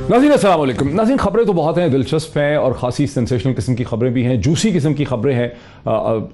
नाज़रीन अस्सलाम वालेकुम। नाज़रीन, खबरें तो बहुत हैं, दिलचस्प हैं और ख़ासी सेंसेशनल किस्म की खबरें भी हैं, जूसी किस्म की खबरें हैं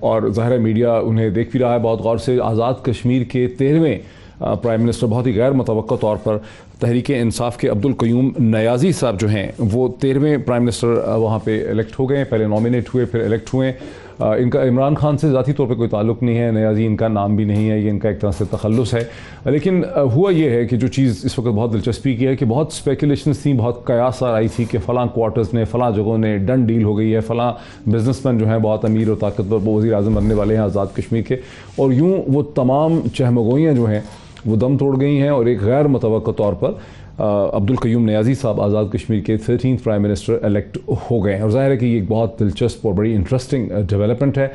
और ज़ाहिर मीडिया उन्हें देख भी रहा है बहुत गौर से। आज़ाद कश्मीर के 13वें प्राइम मिनिस्टर बहुत ही गैर मुतवक्का तौर पर तहरीक इंसाफ के अब्दुल क़य्यूम नयाज़ी साहब जो हैं वो 13वें प्राइम मिनिस्टर वहाँ पे इलेक्ट हो गए। पहले नॉमिनेट हुए, फिर इलेक्ट हुए। इनका इमरान खान से ज़ाती तौर पे कोई ताल्लुक़ नहीं है, नयाज़ी इनका नाम भी नहीं है, ये इनका एक तरह से तखल्लुस है। लेकिन हुआ ये है कि जो चीज़ इस वक्त बहुत दिलचस्पी की है कि बहुत स्पेकुलेशंस थी, बहुत कयास आई थी कि फ़लाँ क्वार्टर्स ने, फ़लाँ जगहों ने डन डील हो गई है, फ़लाँ बिजनेसमैन जो हैं बहुत अमीर और ताकतवर वो वज़ीर आज़म बनने वाले हैं आज़ाद कश्मीर के, और यूँ वो तमाम चहमगोइयाँ जो हैं वो दम तोड़ गई हैं और एक गैर मुतवक्का तौर पर अब्दुल क़य्यूम नयाज़ी साहब आज़ाद कश्मीर के 13th प्राइम मिनिस्टर इलेक्ट हो गए हैं। और ज़ाहिर है कि ये एक बहुत दिलचस्प और बड़ी इंटरेस्टिंग डेवलपमेंट है।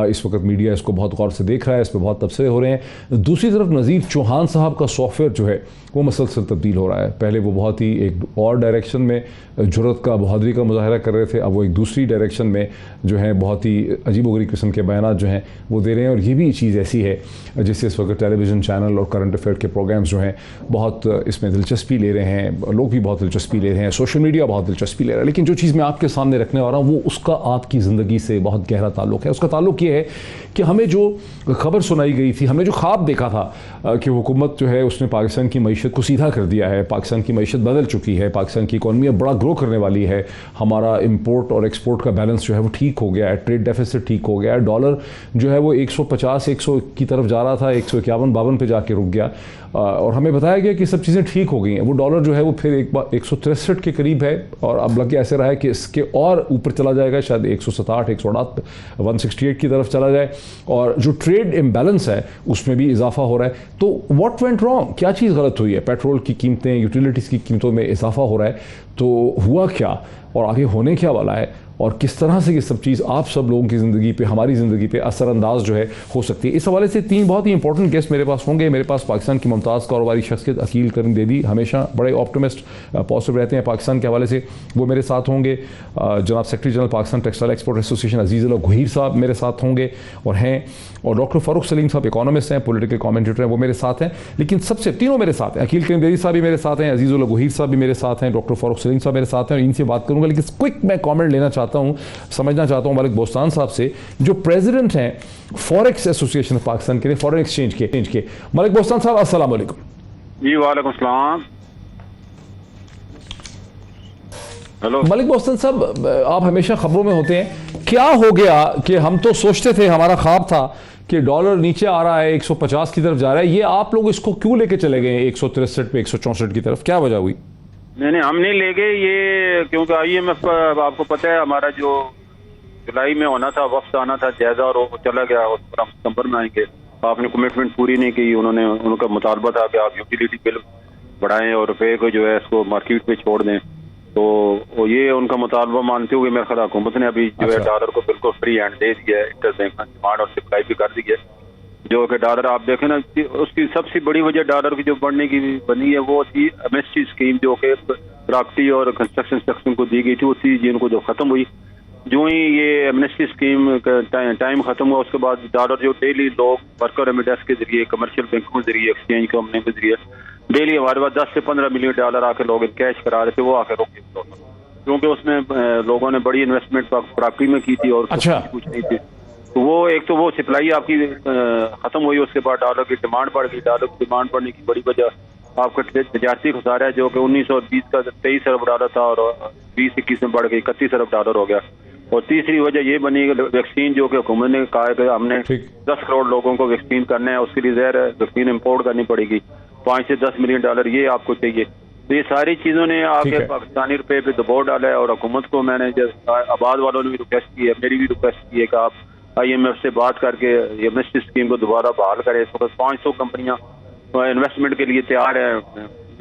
इस वक्त मीडिया इसको बहुत गौर से देख रहा है, इस पर बहुत तबसरे हो रहे हैं। दूसरी तरफ नज़ीर चौहान साहब का सॉफ्टवेयर जो है वो मसलसल तब्दील हो रहा है। पहले वो बहुत ही एक और डायरेक्शन में जुर्रत का, बहादुरी का मुजाहरा कर रहे थे, अब वो एक दूसरी डायरेक्शन में जो है बहुत ही अजीबोगरीब किस्म के बयान जो हैं वो दे रहे हैं। और ये भी चीज़ ऐसी है जिससे इस वक्त टेलीविज़न चैनल और करंट अफेयर के प्रोग्राम्स जो हैं बहुत इसमें दिलचस्पी ले रहे हैं, लोग भी बहुत दिलचस्पी ले रहे हैं, सोशल मीडिया बहुत दिलचस्पी ले रहा है। लेकिन जो चीज़ मैं आपके सामने रखने वाला हूँ वो उसका आपकी ज़िंदगी से बहुत गहरा ताल्लुक़ है। उसका ताल्लुक़ ये है कि हमें जो खबर सुनाई गई थी, हमने जो ख्वाब देखा था कि हुकूमत जो है उसने पाकिस्तान की मईशत को सीधा कर दिया है, पाकिस्तान की मईशत बदल चुकी है, पाकिस्तान की इकॉनमी अब बड़ा ग्रो करने वाली है, हमारा इंपोर्ट और एक्सपोर्ट का बैलेंस जो है वो ठीक हो गया है, ट्रेड डेफिसिट ठीक हो गया है, डॉलर जो है वो 150-100 की तरफ जा रहा था, 151-52 पे जाके रुक गया और हमें बताया गया कि सब चीज़ें ठीक हो गई हैं। वो डॉलर जो है वो फिर एक बार 163 के करीब है और अब लग के ऐसे रहा है कि इसके और ऊपर चला जाएगा, शायद 167, 168, 168 की तरफ चला जाए। और जो ट्रेड इम्बैलेंस है उसमें भी इजाफा हो रहा है। तो व्हाट वेंट रॉन्ग, क्या चीज़ गलत हुई है? पेट्रोल की कीमतें, यूटिलिटीज़ की कीमतों में इजाफा हो रहा है, तो हुआ क्या और आगे होने क्या वाला है और किस तरह से ये सब चीज़ आप सब लोगों की ज़िंदगी पे, हमारी ज़िंदगी पे असरअंदाज जो है हो सकती है। इस हवाले से 3 बहुत ही इंपॉर्टेंट गेस्ट मेरे पास होंगे। मेरे पास पाकिस्तान की मुमताज़ कारोबारी शख्सियत अकील करीम देदी, हमेशा बड़े ऑप्टिमिस्ट पॉजिटिव रहते हैं पाकिस्तान के हवाले से, वो मेरे साथ होंगे। जनाब secretary general Pakistan textile export association Azizullah Gaheer साहब मेरे साथ होंगे और हैं, और डॉक्टर फ़ारूक सलीम साहब इकोनॉमिस्ट हैं, पॉलिटिकल कमेंटेटर हैं, वो मेरे साथ हैं। लेकिन सबसे तीनों मेरे साथ हैं, अकील करीम देदी साहब भी मेरे साथ हैं, अजीज़ुल्लाह गहीर साहब भी मेरे साथ हैं, डॉक्टर फ़ारूक सलीम साहब मेरे साथ हैं और इनसे बात करूँगा। लेकिन क्विक मैं कॉमेंट लेना चाहता हूँ, समझना चाहता हूँ मलिक बोस्तान साहब से, जो प्रेसिडेंट हैं फॉरेक्स एसोसिएशन पाकिस्तान के लिए, फॉरेन एक्सचेंज के। मलिक बोस्तान साहब अस्सलाम वालेकुम। जी वालेकुम सलाम। हेलो मलिक बोस्तान साहब, आप हमेशा खबरों में होते हैं, क्या हो गया कि हम तो सोचते थे, हमारा ख्वाब था कि डॉलर नीचे आ रहा है, 150 की तरफ जा रहा है, ये आप लोग इसको क्यों लेके चले गए 163 पे 164 की तरफ, क्या वजह हुई? नहीं, हम नहीं ले गए ये, क्योंकि IMF का आपको पता है हमारा जो जुलाई में होना था, वक्त आना था जायजा, और वो चला गया, उस पर हम सितंबर में आएंगे। आपने कमिटमेंट पूरी नहीं की। उन्होंने, उनका मुतालबा था कि आप यूटिलिटी बिल बढ़ाएं और रुपये को जो है इसको मार्केट पे छोड़ दें। तो ये उनका मुतालबा मानते हुए मेरे ख्याल हुकूमत ने अभी जो है डॉलर को बिल्कुल फ्री हैंड दे दिया है, इंटर बैंक डिमांड और सप्लाई भी कर दी है। जो कि डॉलर आप देखें ना, उसकी सबसे बड़ी वजह डॉलर की जो बढ़ने की बनी है वो थी एमएसटी स्कीम, जो कि प्रॉपर्टी और कंस्ट्रक्शन सेक्शन को दी गई थी, उसी जिनको जो खत्म हुई। जो ही ये एमनेस्टी स्कीम का टाइम खत्म हुआ, उसके बाद डॉलर जो डेली लोग वर्कर रेमिटेंस के जरिए, कमर्शियल बैंकों के जरिए, एक्सचेंज कंपनी के जरिए डेली हमारे पास 10 से 15 मिलियन डॉलर आके लोग कैश करा रहे थे, वो आके रोक दिया, क्योंकि उसमें लोगों ने बड़ी इन्वेस्टमेंट प्रॉपर्टी में की थी और कुछ नहीं थी। तो वो एक तो वो सप्लाई आपकी खत्म हुई, उसके बाद डॉलर की डिमांड बढ़ गई। डॉलर की डिमांड बढ़ने की बड़ी वजह आपका तजारती खसारा है, जो कि 1920 का 23 अरब डॉलर था और 20-21 में बढ़ गई 31 अरब डॉलर हो गया। और तीसरी वजह ये बनी वैक्सीन, जो कि हुकूमत ने कहा है कि हमने 10 करोड़ लोगों को वैक्सीन करना है, उसके लिए ज़ाहिर है वैक्सीन इम्पोर्ट करनी पड़ेगी, 5 से 10 मिलियन डॉलर ये आपको चाहिए। तो ये सारी चीज़ों ने आके पाकिस्तानी रुपये पे दबाव डाला है। और हुकूमत को मैंने आबाद वालों ने भी रिक्वेस्ट की है, मेरी भी रिक्वेस्ट की है कि आप IMF से बात करके ये एमनेस्टी स्कीम को दोबारा बहाल करें। इस वक्त 500 कंपनियां इन्वेस्टमेंट के लिए तैयार हैं,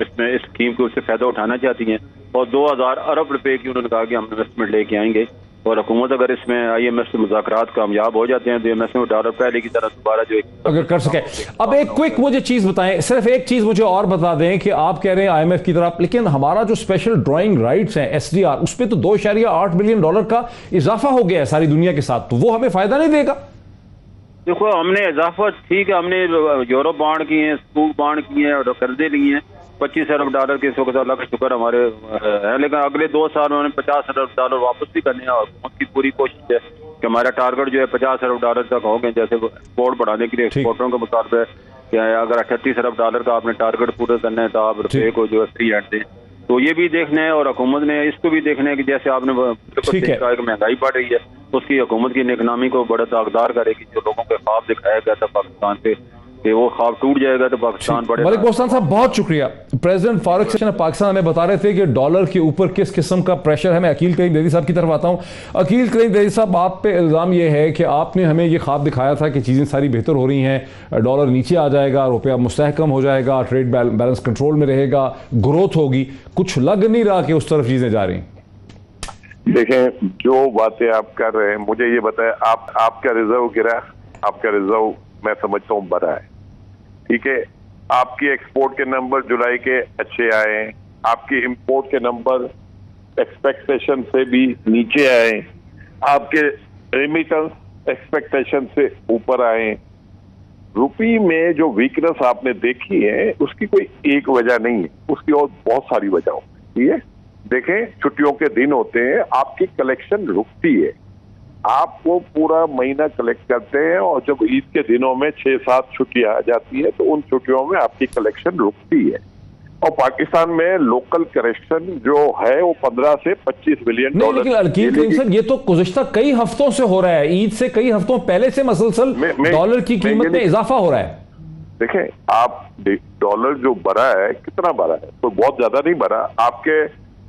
इसमें इस स्कीम को, उससे फायदा उठाना चाहती हैं, और 2000 अरब रुपए की उन्होंने कहा कि हम इन्वेस्टमेंट लेके आएंगे। और हुकूमत अगर इसमें IMF से मुज़ाकरात कामयाब हो जाते हैं तो IMF में डॉलर पहले की तरह दोबारा जो अगर कर सके। अब एक क्विक मुझे चीज बताएं, सिर्फ एक चीज मुझे और बता दें कि आप कह रहे हैं IMF की तरफ, लेकिन हमारा जो स्पेशल ड्राइंग राइट्स हैं SDR, उस पर तो 2.8 बिलियन डॉलर का इजाफा हो गया है सारी दुनिया के साथ, तो वो हमें फायदा नहीं देगा? देखो, हमने इजाफा ठीक है, हमने यूरोप बांड किए हैं, स्कूल बांड किए हैं और कर्जे लिए हैं, 25 अरब डॉलर के इस वक्त अल्लाह का शुक्र हमारे है, लेकिन अगले 2 साल उन्होंने 50 अरब डॉलर वापस भी करने हैं और उनकी पूरी कोशिश है कि हमारा टारगेट जो है 50 अरब डॉलर तक हो गए। जैसे एक्सपोर्ट बढ़ाने के लिए एक्सपोर्टरों के मुताबिक अगर 38 अरब डॉलर का आपने टारगेट पूरा करना है तो आप रुपये को जो है फ्री हैंड दें। तो ये भी देखना है और हुकूमत ने इसको भी देखना है कि जैसे आपने महंगाई बढ़ रही है उसकी हुकूमत की इकनॉमी को बड़ा दागदार करेगी। जो लोगों के ख्वाब दिखाया गया था पाकिस्तान पे कि वो ख्वाब टूट जाएगा तो पाकिस्तान बड़े। मलिक बोस्तान साहब बहुत शुक्रिया। प्रेसिडेंट फारूक पाकिस्तान हमें बता रहे थे कि डॉलर के ऊपर किस किस्म का प्रेशर है। मैं अकील करीम दैदी साहब की तरफ आता हूँ। अकील करीम दैदी साहब, आप पे इल्ज़ाम ये है कि आपने हमें ये ख्वाब दिखाया था कि चीज़ें सारी बेहतर हो रही हैं, डॉलर नीचे आ जाएगा, रुपया मुस्तहकम हो जाएगा, ट्रेड बैलेंस कंट्रोल में रहेगा, ग्रोथ होगी। कुछ लग नहीं रहा कि उस तरफ चीज़ें जा रही हैं। देखें, जो बातें आप कर रहे हैं, मुझे ये बताएं, आपका रिजर्व गिरा, आपका रिजर्व मैं समझता हूँ बढ़ा है, ठीक है। आपकी एक्सपोर्ट के नंबर जुलाई के अच्छे आए, आपकी इंपोर्ट के नंबर एक्सपेक्टेशन से भी नीचे आए, आपके रेमिटेंस एक्सपेक्टेशन से ऊपर आए। रुपये में जो वीकनेस आपने देखी है उसकी कोई एक वजह नहीं है, उसकी और बहुत सारी वजह ठीक है। देखें, छुट्टियों के दिन होते हैं, आपकी कलेक्शन रुकती है, आपको पूरा महीना कलेक्ट करते हैं और जब ईद के दिनों में 6-7 छुट्टियां आ जाती है तो उन छुट्टियों में आपकी कलेक्शन रुकती है। और पाकिस्तान में लोकल करेक्शन जो है वो 15 से 25 बिलियन डॉलर। लेकिन अकील करीम सर, ये तो गुज़िश्ता कई हफ्तों से हो रहा है, ईद से कई हफ्तों पहले से मसलसल डॉलर की कीमत में इजाफा हो रहा है। देखें, आप डॉलर जो बढ़ा है कितना बढ़ा है, तो बहुत ज्यादा नहीं बढ़ा, आपके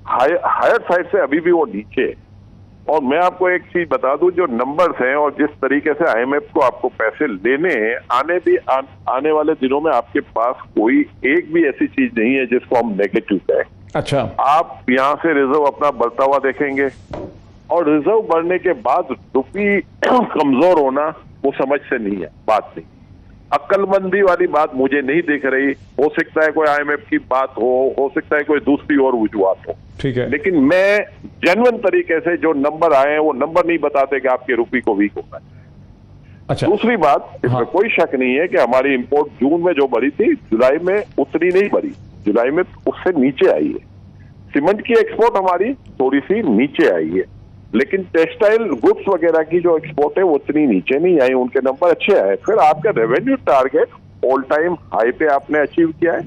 हायर साइड से अभी भी वो नीचे है। और मैं आपको एक चीज बता दूं, जो नंबर्स हैं और जिस तरीके से IMF को आपको पैसे लेने हैं, आने वाले दिनों में आपके पास कोई एक भी ऐसी चीज नहीं है जिसको हम नेगेटिव कहें। अच्छा, आप यहाँ से रिजर्व अपना बढ़ता हुआ देखेंगे और रिजर्व बढ़ने के बाद रुपये कमजोर होना वो समझ से नहीं है, बात नहीं। अक्लमंदी वाली बात मुझे नहीं दिख रही। हो सकता है कोई IMF की बात हो सकता है कोई दूसरी और वजूहत हो, ठीक है, लेकिन मैं जेन्युइन तरीके से जो नंबर आए हैं वो नंबर नहीं बताते कि आपके रुपये को वीक होना है। अच्छा, दूसरी बात, इसमें कोई शक नहीं है कि हमारी इंपोर्ट जून में जो बढ़ी थी जुलाई में उतनी नहीं बढ़ी, जुलाई में उससे नीचे आई है। सीमेंट की एक्सपोर्ट हमारी थोड़ी सी नीचे आई है, लेकिन टेक्सटाइल गुड्स वगैरह की जो एक्सपोर्ट है वो उतनी नीचे नहीं आई, उनके नंबर अच्छे आए। फिर आपका revenue target all time high पे आपने अचीव किया है।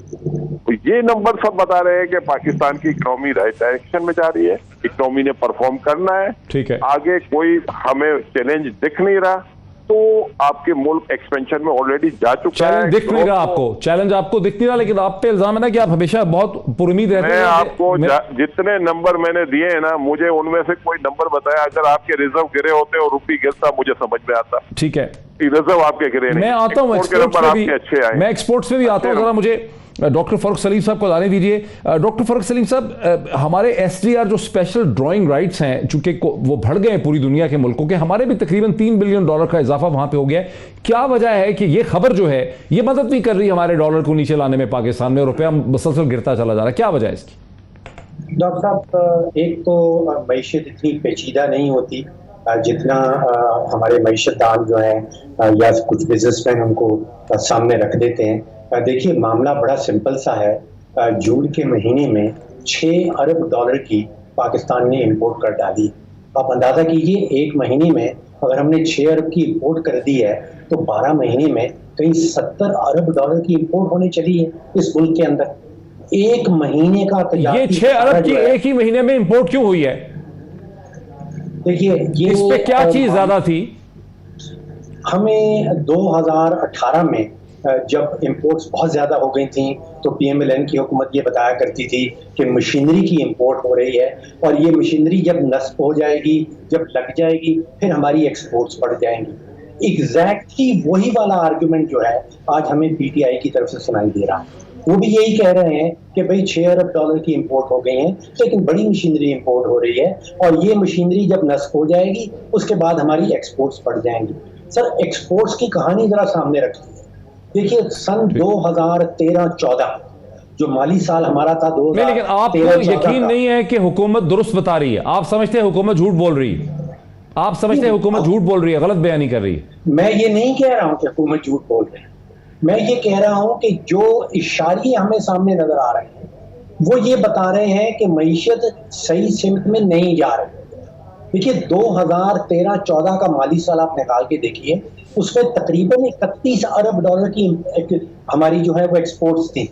तो ये नंबर सब बता रहे हैं कि पाकिस्तान की इकोनॉमी राइट डायरेक्शन में जा रही है, इकोनॉमी ने परफॉर्म करना है, ठीक है, आगे कोई हमें चैलेंज दिख नहीं रहा। तो आपके मुल्क एक्सपेंशन में ऑलरेडी जा चुका है। दिख नहीं रहा आपको, चैलेंज आपको दिख नहीं रहा, लेकिन आप पे इल्जाम है ना कि आप हमेशा बहुत पुरुमीद रहते हैं। मैं आपको जितने नंबर मैंने दिए हैं ना, मुझे उनमें से कोई नंबर बताया, अगर आपके रिजर्व गिरे होते और रुपये गिरता मुझे समझ में आता। ठीक है, रिजर्व आपके गिरे नहीं, मैं आता हूँ एक्सपोर्ट्स में भी, अच्छे आए, मैं एक्सपोर्ट्स में भी आता हूँ। जरा मुझे डॉक्टर फारूक सलीम साहब को लाने दीजिए। डॉक्टर फारूक सलीम साहब, हमारे SDR जो स्पेशल ड्राइंग राइट्स हैं, चूंकि वो बढ़ गए हैं पूरी दुनिया के मुल्कों के, हमारे भी तकरीबन $3 बिलियन का इजाफा वहां पे हो गया है। क्या वजह है कि ये खबर जो है ये मदद नहीं कर रही हमारे डॉलर को नीचे लाने में? पाकिस्तान में रुपया मुसलसल गिरता चला जा रहा है, क्या वजह है इसकी? डॉक्टर साहब, एक तो मईशत इतनी पेचीदा नहीं होती जितना हमारे मईशतदान जो है या कुछ बिजनेसमैन उनको सामने रख देते हैं। देखिए, मामला बड़ा सिंपल सा है। जून के महीने में $6 अरब की पाकिस्तान ने इंपोर्ट कर डाली। आप अंदाज़ा कीजिए, एक महीने में अगर हमने 6 अरब की इंपोर्ट कर दी है तो 12 महीने में कहीं $70 अरब की इंपोर्ट होने चली है इस मुल्क के अंदर। एक महीने का ये 6 अरब की एक ही महीने में इंपोर्ट क्यों हुई है? देखिए, ये इस पे क्या चीज ज्यादा थी? हमें 2018 में जब इंपोर्ट्स बहुत ज़्यादा हो गई थी तो PMLN की हुकूमत ये बताया करती थी कि मशीनरी की इंपोर्ट हो रही है और ये मशीनरी जब नस्ब हो जाएगी, जब लग जाएगी, फिर हमारी एक्सपोर्ट्स बढ़ जाएंगी। एग्जैक्टली वही वाला आर्गुमेंट जो है आज हमें PTI की तरफ से सुनाई दे रहा है। वो भी यही कह रहे हैं कि भाई $6 अरब की इंपोर्ट हो गई है, लेकिन बड़ी मशीनरी इंपोर्ट हो रही है और ये मशीनरी जब नस्ब हो जाएगी उसके बाद हमारी एक्सपोर्ट्स बढ़ जाएंगी। सर, एक्सपोर्ट्स की कहानी जरा सामने रखिए। देखिए, सन 2013-14 जो माली साल हमारा था, 2013 लेकिन आपको यकीन नहीं है कि हुकूमत दुरुस्त बता रही है? आप समझते हैं हुकूमत झूठ बोल रही है? आप समझते हैं हुकूमत झूठ बोल रही है, गलत बयानी कर रही है? मैं ये नहीं कह रहा हूं कि हुकूमत झूठ बोल रही है, मैं ये कह रहा हूं कि जो इशारे हमें सामने नजर आ रहे हैं वो ये बता रहे हैं कि मईशत सही सिमत में नहीं जा रही। देखिए 2013-14 का माली साल आप निकाल के देखिए, उसमें तकरीबन 31 अरब डॉलर की हमारी जो है वो एक्सपोर्ट्स थी।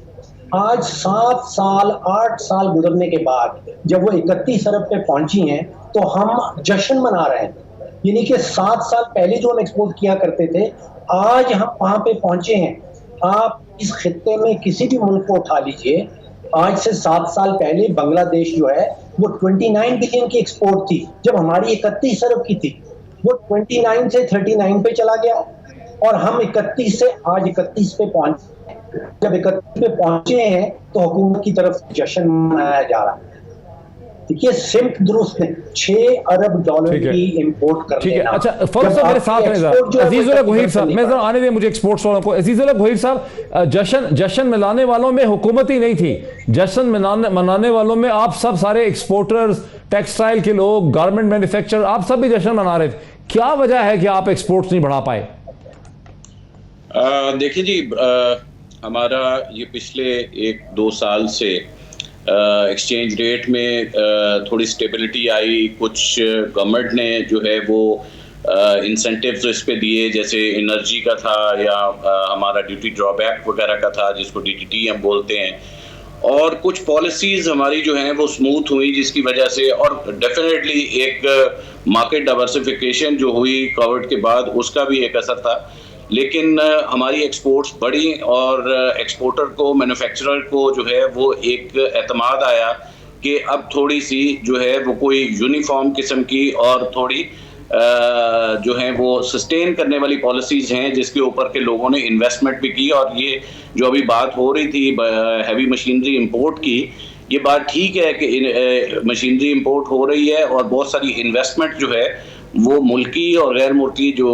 आज 7 साल 8 साल गुजरने के बाद जब वो 31 अरब पे पहुंची हैं तो हम जश्न मना रहे हैं, यानी कि 7 साल पहले जो हम एक्सपोर्ट किया करते थे आज हम वहां पे पहुंचे हैं। आप इस खित्ते में किसी भी मुल्क को उठा लीजिए, आज से 7 साल पहले बांग्लादेश जो है वो 29 बिलियन की एक्सपोर्ट थी जब हमारी 31 अरब की थी। वो 29 से 39 पे चला गया और हम 31 से आज 31 पे पहुंचे। जब 31 पे पहुंचे हैं तो हुकूमत की तरफ से जश्न मनाया जा रहा है। देखिए सिम्ट दुरुस्त है, 6 अरब डॉलर की इंपोर्ट कर लेना। अच्छा फौज साहब मेरे साथ हैं, अजीजुल हक वहीद साहब, मैं जरा आने दें मुझे एक्सपोर्ट्स वालों को। अजीजुल हक वहीद साहब, जश्न मनाने वालों में हुकूमत ही नहीं थी, जश्न मनाने वालों में आप सब सारे एक्सपोर्टर्स, टेक्सटाइल के लोग, गारमेंट मैन्युफैक्चरर, आप सब भी जश्न मना रहे थे। क्या वजह है कि आप एक्सपोर्ट्स नहीं बढ़ा पाए? देखिए जी, हमारा ये पिछले 1-2 साल से एक्सचेंज रेट में थोड़ी स्टेबिलिटी आई। कुछ गवर्नमेंट ने जो है वो इंसेंटिव्स इस पे दिए, जैसे एनर्जी का था या हमारा ड्यूटी ड्रॉबैक वगैरह का था जिसको DDT हम बोलते हैं, और कुछ पॉलिसीज़ हमारी जो हैं वो स्मूथ हुई जिसकी वजह से, और डेफिनेटली एक मार्केट डाइवर्सिफिकेशन जो हुई कोविड के बाद उसका भी एक असर था। लेकिन हमारी एक्सपोर्ट्स बढ़ी और एक्सपोर्टर को, मैन्युफैक्चरर को जो है वो एक एतमाद आया कि अब थोड़ी सी जो है वो कोई यूनिफॉर्म किस्म की और थोड़ी जो है वो सस्टेन करने वाली पॉलिसीज़ हैं जिसके ऊपर के लोगों ने इन्वेस्टमेंट भी की। और ये जो अभी बात हो रही थी हैवी मशीनरी इंपोर्ट की, ये बात ठीक है कि मशीनरी इंपोर्ट हो रही है और बहुत सारी इन्वेस्टमेंट जो है वो मुल्की और गैर मुल्की जो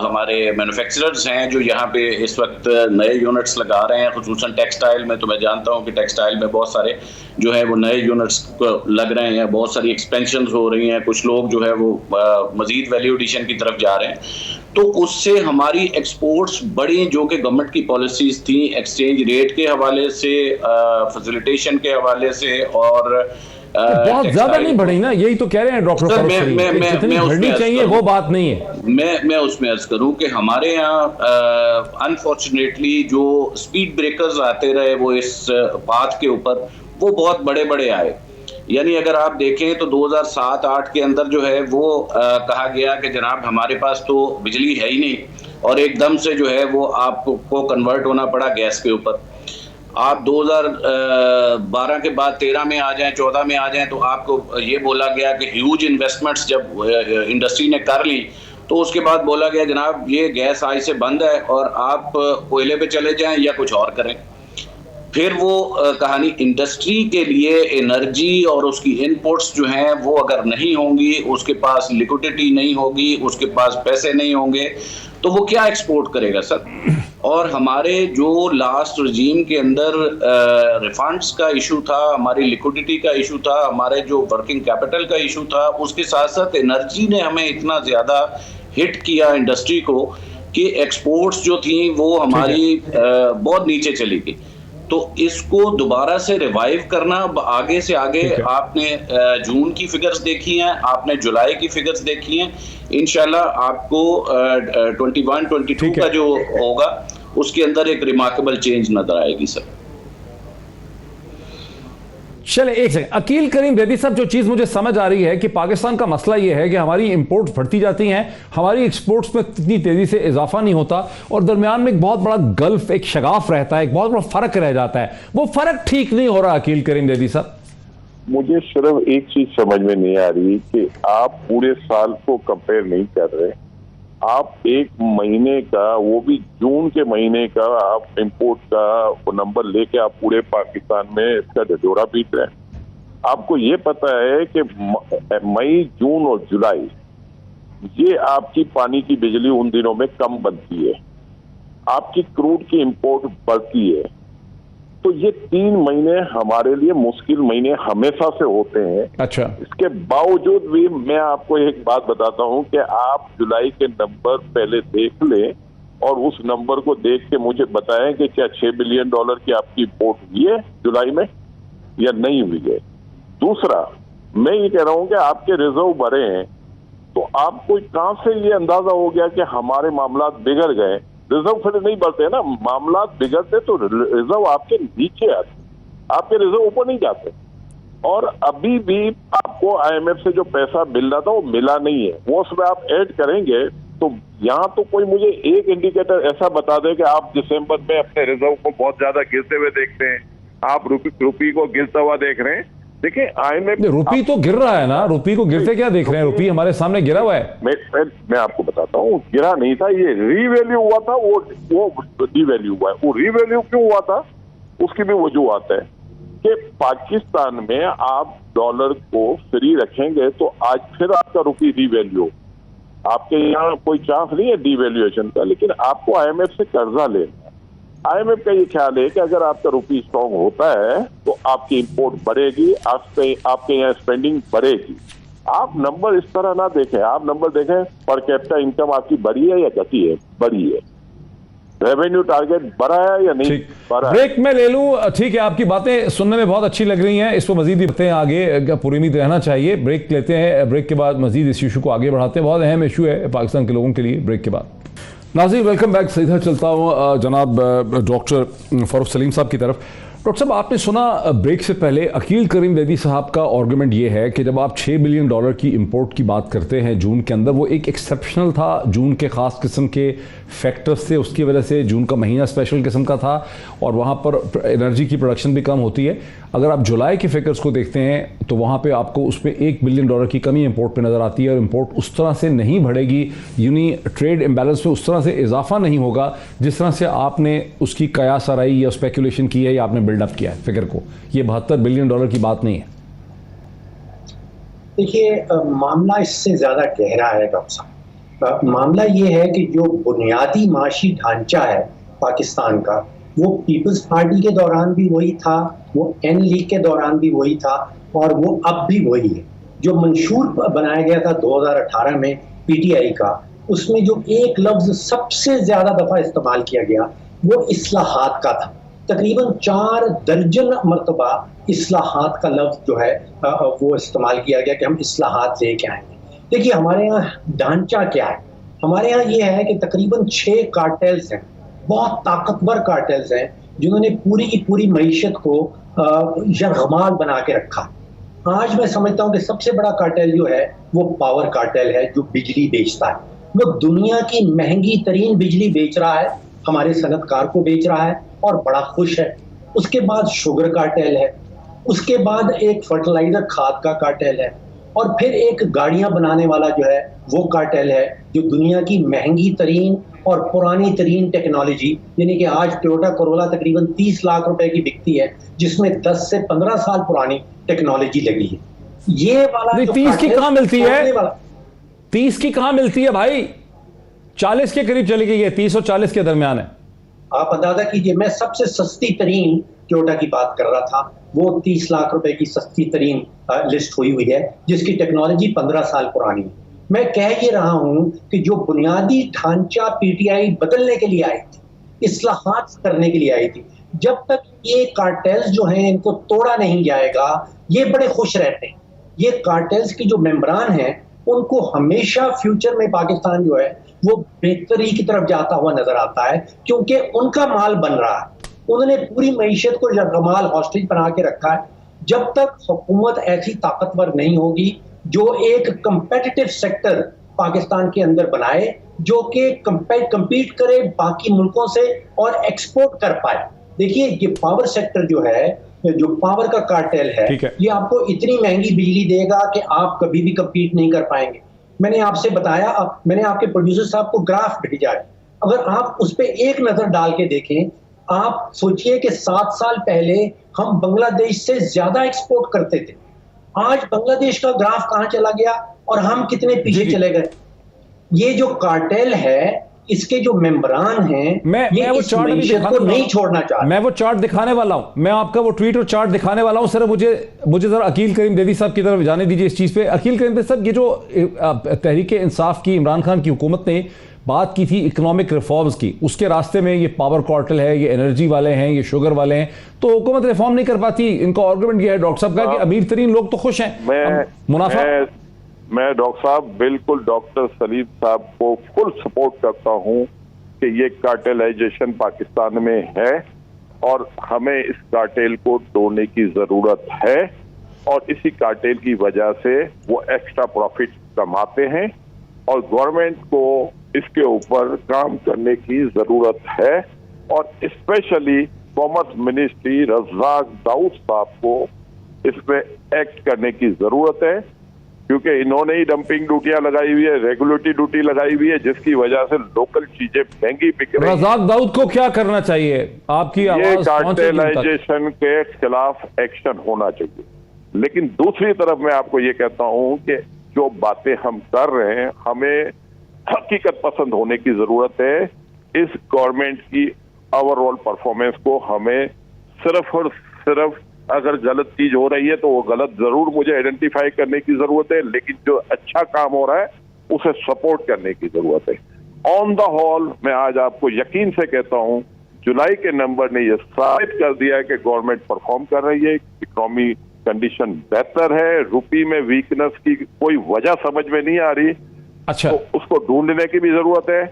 हमारे मैन्युफैक्चरर्स हैं जो यहाँ पे इस वक्त नए यूनिट्स लगा रहे हैं, खुसूसन टेक्सटाइल में। तो मैं जानता हूँ कि टेक्सटाइल में बहुत सारे जो है वो नए यूनिट्स लग रहे हैं, बहुत सारी एक्सपेंशंस हो रही हैं, कुछ लोग जो है वो मज़ीद वैल्यू एडिशन की तरफ जा रहे हैं। तो उससे हमारी एक्सपोर्ट्स बढ़ी, जो कि गवर्नमेंट की पॉलिसीज़ थी, एक्सचेंज रेट के हवाले से, फैसिलिटेशन के हवाले से, और बहुत ज्यादा नहीं बढ़ी ना, यही तो कह रहे हैं डॉक्टर साहब, जितनी बढ़नी चाहिए वो बात नहीं है। मैं उसमें अर्ज करूं कि हमारे यहाँ अनफॉर्चुनेटली जो स्पीड ब्रेकर्स आते रहे वो इस पाथ के ऊपर, वो बहुत बड़े बड़े आए। यानी अगर आप देखें तो 2007-8 के अंदर जो है वो कहा गया कि जनाब हमारे पास तो बिजली है ही नहीं, और एकदम से जो है वो आपको कन्वर्ट होना पड़ा गैस के ऊपर। आप 2012 के बाद 13 में आ जाएं, 14 में आ जाएं, तो आपको ये बोला गया कि ह्यूज इन्वेस्टमेंट्स जब इंडस्ट्री ने कर ली तो उसके बाद बोला गया जनाब ये गैस आज से बंद है और आप कोयले पे चले जाएं या कुछ और करें। फिर वो कहानी इंडस्ट्री के लिए एनर्जी और उसकी इनपुट्स जो हैं वो अगर नहीं होंगी, उसके पास लिक्विडिटी नहीं होगी, उसके पास पैसे नहीं होंगे, तो वो क्या एक्सपोर्ट करेगा सर। और हमारे जो लास्ट रजीम के अंदर रिफंड्स का इशू था, हमारी लिक्विडिटी का इशू था, हमारे जो वर्किंग कैपिटल का इशू था, उसके साथ साथ एनर्जी ने हमें इतना ज़्यादा हिट किया इंडस्ट्री को कि एक्सपोर्ट्स जो थी वो हमारी बहुत नीचे चली गई। तो इसको दोबारा से रिवाइव करना, आगे से आगे आपने जून की फिगर्स देखी हैं, आपने जुलाई की फिगर्स देखी हैं, इंशाल्लाह आपको 21-22 का जो होगा उसके अंदर एक रिमार्केबल चेंज नजर आएगी सर। चले एक सेकंड, अकील करीम बेदी साहब, जो चीज़ मुझे समझ आ रही है कि पाकिस्तान का मसला यह है कि हमारी इंपोर्ट्स बढ़ती जाती हैं, हमारी एक्सपोर्ट्स में इतनी तेज़ी से इजाफा नहीं होता, और दरमियान में एक बहुत बड़ा गल्फ, एक शगाफ रहता है, एक बहुत बड़ा फ़र्क रह जाता है। वो फ़र्क ठीक नहीं हो रहा अकील करीम बेदी साहब। मुझे सिर्फ एक चीज़ समझ में नहीं आ रही कि आप पूरे साल को कंपेयर नहीं कर रहे, आप एक महीने का, वो भी जून के महीने का आप इंपोर्ट का नंबर लेके आप पूरे पाकिस्तान में इसका ढिढोरा पीट रहे हैं। आपको ये पता है कि मई, जून और जुलाई ये आपकी पानी की बिजली उन दिनों में कम बनती है, आपकी क्रूड की इंपोर्ट बढ़ती है। तो ये 3 महीने हमारे लिए मुश्किल महीने हमेशा से होते हैं। अच्छा, इसके बावजूद भी मैं आपको एक बात बताता हूं कि आप जुलाई के नंबर पहले देख लें और उस नंबर को देख के मुझे बताएं कि क्या $6 बिलियन की आपकी इंपोर्ट हुई है जुलाई में या नहीं हुई है। दूसरा, मैं ये कह रहा हूं कि आपके रिजर्व बढ़े हैं, तो आपको कहां से ये अंदाजा हो गया कि हमारे मामला बिगड़ गए। रिजर्व फिर नहीं बढ़ते ना, मामला बिगड़ते तो रिजर्व आपके नीचे आते, आपके रिजर्व ऊपर नहीं जाते। और अभी भी आपको IMF से जो पैसा मिल रहा था वो मिला नहीं है, वो उसमें आप ऐड करेंगे। तो यहाँ तो कोई मुझे एक इंडिकेटर ऐसा बता दे कि आप दिसंबर में अपने रिजर्व को बहुत ज्यादा गिरते हुए देखते हैं, आप रुपी को गिरता हुआ देख रहे हैं। देखिए IMF रुपी तो गिर रहा है ना, रुपी को गिरते क्या देख रहे हैं? रुपी हमारे सामने गिरा हुआ है। मैं आपको बताता हूँ, गिरा नहीं था, ये रीवैल्यू हुआ था, वो डीवैल्यू हुआ है। वो रीवैल्यू क्यों हुआ था उसकी भी वजूहत है कि पाकिस्तान में आप डॉलर को फ्री रखेंगे तो आज फिर आपका रुपी रीवैल्यू, आपके यहाँ कोई चांस नहीं है डीवैल्यूएशन का, लेकिन आपको IMF से कर्जा लेना है। IMF का ये ख्याल है कि अगर आपका रुपी स्ट्रांग होता है तो आपकी इंपोर्ट बढ़ेगी, आपके यहाँ स्पेंडिंग बढ़ेगी। आप नंबर इस तरह ना देखें, आप नंबर देखें पर कैपिटा इनकम आपकी बढ़ी है या घटी है, बढ़ी है। रेवेन्यू टारगेट बढ़ा है या नहीं बढ़ा है। ब्रेक में ले लूं, ठीक है, आपकी बातें सुनने में बहुत अच्छी लग रही हैं, इस पर मजीद भी बातें हैं, आगे पूरी उम्मीद रहना चाहिए। ब्रेक लेते हैं, ब्रेक के बाद मजीद इस इशू को आगे बढ़ाते हैं, बहुत अहम इशू है पाकिस्तान के लोगों के लिए। ब्रेक के बाद नाज़रीन वेलकम बैक। सीधा चलता हूँ जनाब डॉक्टर फ़ारूक सलीम साहब की तरफ। डॉक्टर साहब, आपने सुना ब्रेक से पहले अकील करीम दैदी साहब का आर्गूमेंट ये है कि जब आप $6 बिलियन की इंपोर्ट की बात करते हैं जून के अंदर, वो एक एक्सेप्शनल था, जून के ख़ास किस्म के फैक्टर्स थे, उसकी वजह से जून का महीना स्पेशल किस्म का था और वहाँ पर एनर्जी की प्रोडक्शन भी कम होती है। अगर आप जुलाई के फिगर्स को देखते हैं तो वहाँ पे आपको उसमें $1 बिलियन की कमी इंपोर्ट पे नज़र आती है और इंपोर्ट उस तरह से नहीं बढ़ेगी, यूनी ट्रेड इम्बैलेंस में उस तरह से इजाफा नहीं होगा जिस तरह से आपने उसकी कयास आराई या स्पेकुलेशन की है या आपने बिल्डअप किया है फिगर को। ये $72 बिलियन की बात नहीं है। देखिए, मामला इससे ज़्यादा गहरा है डॉक्टर साहब। मामला ये है कि जो बुनियादी माशी ढांचा है पाकिस्तान का, वो पीपल्स पार्टी के दौरान भी वही था, वो एन लीग के दौरान भी वही था और वो अब भी वही है। जो मंशूर बनाया गया था 2018 में PTI का, उसमें जो एक लफ्ज़ सबसे ज़्यादा दफ़ा इस्तेमाल किया गया वो इस्लाहात का था। तकरीबन 4 दर्जन मरतबा इस्लाहात का लफ्ज़ जो है वो इस्तेमाल किया गया कि हम इस्लाहात लेके आएंगे। देखिए, हमारे यहाँ ढांचा क्या है, हमारे यहाँ ये है कि तकरीबन 6 कार्टेल्स हैं, बहुत ताकतवर कार्टेल्स हैं, जिन्होंने पूरी की पूरी मईशत को यरगमाल बना के रखा। आज मैं समझता हूँ कि सबसे बड़ा कार्टेल जो है वो पावर कार्टेल है, जो बिजली बेचता है। वो दुनिया की महंगी तरीन बिजली बेच रहा है, हमारे सनतकार को बेच रहा है और बड़ा खुश है। उसके बाद शुगर कार्टेल है, उसके बाद एक फर्टिलाइजर खाद का कार्टेल है और फिर एक गाड़ियां बनाने वाला जो है वो कार्टेल है, जो दुनिया की महंगी तरीन और पुरानी तरीन टेक्नोलॉजी, यानी कि आज टोयोटा कोरोला तकरीबन 30 लाख रुपए की बिकती है, जिसमें 10 से 15 साल पुरानी टेक्नोलॉजी लगी है। ये वाला 30 की कहां मिलती है, 30 की कहां मिलती है भाई, 40 के करीब चली गई है, 30 और 40 के दरमियान है। आप अंदाजा कीजिए, मैं सबसे सस्ती तरीन टोयोटा की बात कर रहा था, वो 30 लाख रुपए की सस्ती तरीन लिस्ट हुई है, जिसकी टेक्नोलॉजी 15 साल पुरानी है। मैं कह ये रहा हूं कि जो बुनियादी ढांचा PTI बदलने के लिए आई थी, इस्लाहात करने के लिए आई थी, जब तक ये कार्टेल्स जो हैं इनको तोड़ा नहीं जाएगा, ये बड़े खुश रहते हैं। ये कार्टेल्स की जो मेंबरान हैं, उनको हमेशा फ्यूचर में पाकिस्तान जो है वो बेहतरी की तरफ जाता हुआ नजर आता है, क्योंकि उनका माल बन रहा है। उन्होंने पूरी मईशत को यरगमाल हॉस्टेज बना के रखा है। जब तक हुकूमत ऐसी ताकतवर नहीं होगी जो एक कंपेटिटिव सेक्टर पाकिस्तान के अंदर बनाए, जो कि कंपीट करे बाकी मुल्कों से और एक्सपोर्ट कर पाए। देखिए, ये पावर सेक्टर जो है, जो पावर का कार्टेल है, ये आपको इतनी महंगी बिजली देगा कि आप कभी भी कंपीट नहीं कर पाएंगे। मैंने आपसे बताया, मैंने आपके प्रोड्यूसर साहब को ग्राफ भेजा है, अगर आप उस पर एक नजर डाल के देखें, आप सोचिए कि 7 साल पहले हम बांग्लादेश से ज्यादा एक्सपोर्ट करते थे। आज बांग्लादेश का ग्राफ कहां चला गया और हम कितने पीछे चले गए। ये जो कार्टेल है, इसके जो मेंबरान हैं, मैं वो चार्ट को नहीं छोड़ना चाहता। मैं वो चार्ट दिखाने वाला हूं, मैं आपका वो ट्वीट और चार्ट दिखाने वाला हूं। सिर्फ मुझे जरा अकील करीम दैदी साहब की तरफ जाने दीजिए इस चीज पे। अकील करीम दैदी साहब, ये जो तहरीक इंसाफ की इमरान खान की हुकूमत ने बात की थी इकोनॉमिक रिफॉर्म्स की, उसके रास्ते में ये पावर कार्टेल है, ये एनर्जी वाले हैं, ये शुगर वाले हैं, तो हुकूमत रिफॉर्म नहीं कर पाती। इनका आर्गुमेंट ये है डॉक्टर साहब का कि अमीर तरीन लोग तो खुश हैं, मुनाफा। मैं डॉक्टर साहब बिल्कुल डॉक्टर सलीम साहब को फुल सपोर्ट करता हूं कि ये कार्टेलाइजेशन पाकिस्तान में है और हमें इस कार्टेल को तोड़ने की जरूरत है, और इसी कार्टेल की वजह से वो एक्स्ट्रा प्रॉफिट कमाते हैं और गवर्नमेंट को इसके ऊपर काम करने की जरूरत है, और specially commerce ministry Razak Dawood साहब को इसमें एक्ट करने की जरूरत है, क्योंकि इन्होंने ही डंपिंग ड्यूटियां लगाई हुई है, रेगुलेटरी ड्यूटी लगाई हुई है, जिसकी वजह से लोकल चीजें महंगी बिक रही हैं। रज़ाक दाऊद को क्या करना चाहिए? आपकी आवाज ये कार्टेलाइजेशन के खिलाफ एक्शन होना चाहिए। लेकिन दूसरी तरफ मैं आपको ये कहता हूं कि जो बातें हम कर रहे हैं, हमें हकीकत पसंद होने की जरूरत है। इस गवर्नमेंट की ओवरऑल परफॉर्मेंस को हमें सिर्फ और सिर्फ, अगर गलत चीज हो रही है तो वो गलत जरूर मुझे आइडेंटिफाई करने की जरूरत है, लेकिन जो अच्छा काम हो रहा है उसे सपोर्ट करने की जरूरत है। ऑन द होल मैं आज आपको यकीन से कहता हूं, जुलाई के नंबर ने यह साबित कर दिया है कि गवर्नमेंट परफॉर्म कर रही है, इकोनॉमी कंडीशन बेहतर है, रुपये में वीकनेस की कोई वजह समझ में नहीं आ रही। अच्छा, तो उसको ढूंढने की भी जरूरत है,